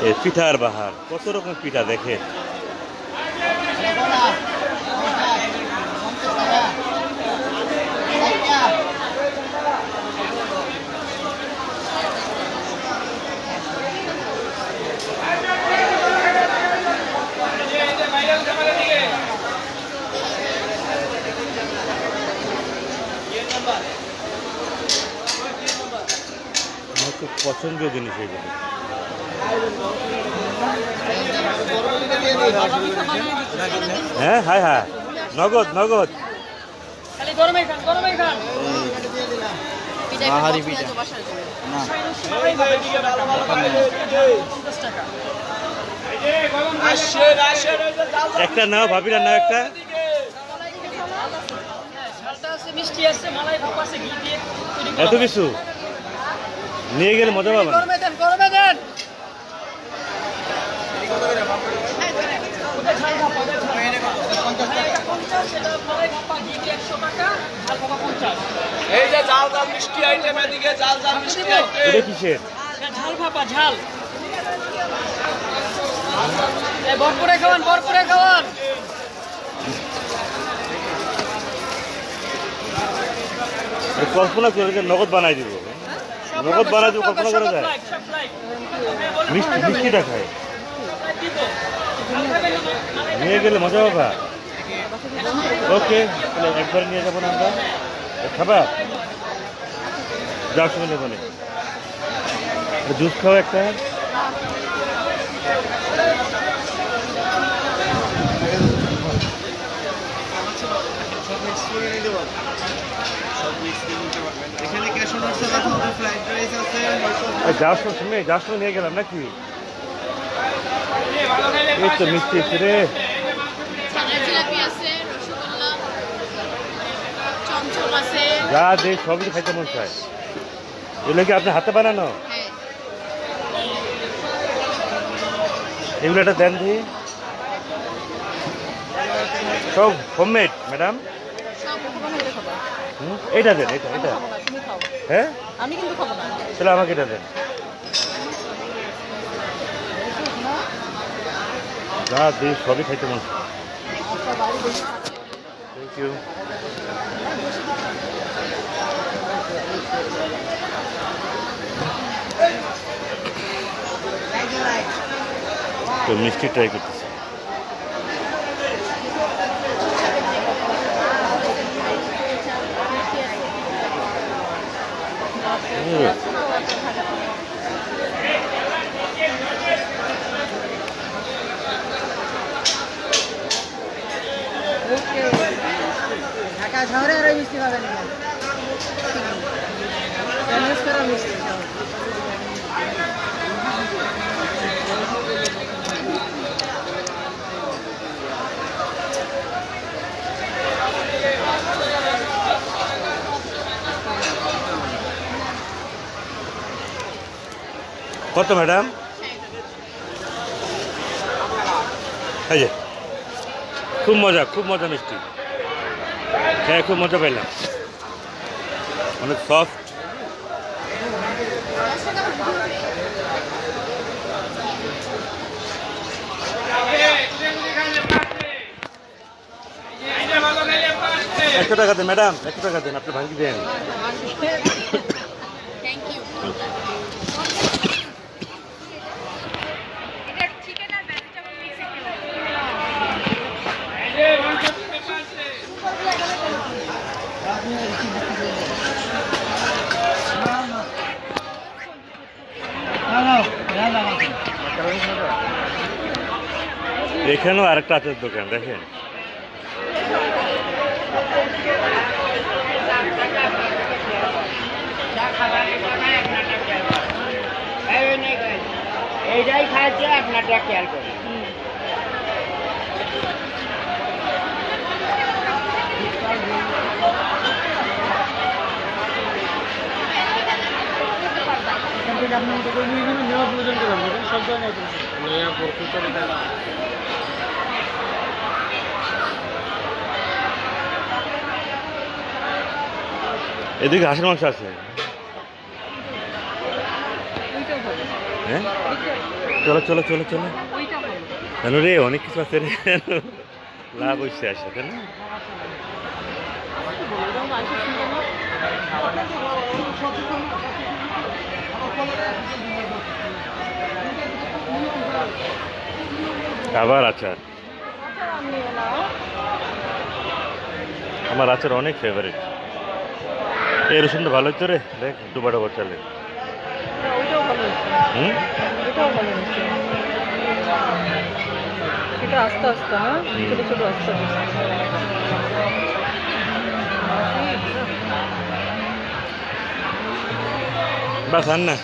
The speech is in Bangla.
এই পিঠার বাহার, কত রকম পিঠা দেখে। আমার খুব পছন্দের জিনিস এগুলো। হ্যাঁ, হ্যাঁ, হ্যাঁ, নগদ নগদ। একটা নাও, ভাবিরা নাও একটা। এত কিছু নিয়ে গেলে মজা পাবেন। এই যে জাল জাল মিষ্টি আইটেম, এদিকে জাল জাল মিষ্টি আইটেম। এটা কিসের? ঝাল ভাপা, ঝাল। ভরপুরে খাওয়ান, ভরপুরে খাওয়ান। কল্পনা করে নগদ বানাই দিব, নগদ বানাই দিব, কল্পনা করা যায়। মিষ্টিটা খায়, নিয়ে গেলে মজা পাবা। ওকে, তাহলে একবার নিয়ে যাবো না আমরা। খাবা, যাওয়ার সময় নেবো না। জুস খাও একটা। যাওয়ার সময় নিয়ে গেলাম নাকি? এই তো মিষ্টি এসে রে। যা যে সবই খাইতে মন চায়। এগুলো কি আপনি হাতে বানানো? এগুলো একটা দেন দিই। সব হোমমেড ম্যাডাম। এইটা দেন, এটা এটা। হ্যাঁ, আমি কিন্তু খাবো না। তাহলে আমাকে এটা দেন। যা দিই সবই খাইতে মন। Thank you. তো মিষ্টি ট্রাই করতেছি। ঢাকা শহরে আর মিষ্টি পাবেন না। মিষ্টি কত ম্যাডাম? এই যে খুব মজা মিষ্টি। হ্যাঁ, খুব মজা পাইলাম, অনেক সফট। একশো টাকা দেন ম্যাডাম, 100 টাকা দেন, আপনি ভাঙ্গি দেন। এখানেও আরেকটা আচার দোকান দেখেন। এইটাই খাইছে, আপনারটা খেয়াল করে। এদিকে হাঁসের মাংস আছে। হ্যাঁ চলো চলো চলো চলো কেন রে অনেক কিছু আছে রে লাভ হচ্ছে আসে তাই না আবার আচার আমার আচার অনেক ফেভারিট এই রসুনটা ভালো হচ্ছে রে দেখ ডুবা ডুবা চালে ওইটাও ভালো হচ্ছে হুম এটাও ভালো হচ্ছে এটা আস্তে আস্তে হ্যাঁ ছোট ছোট আস্তে বাস আর না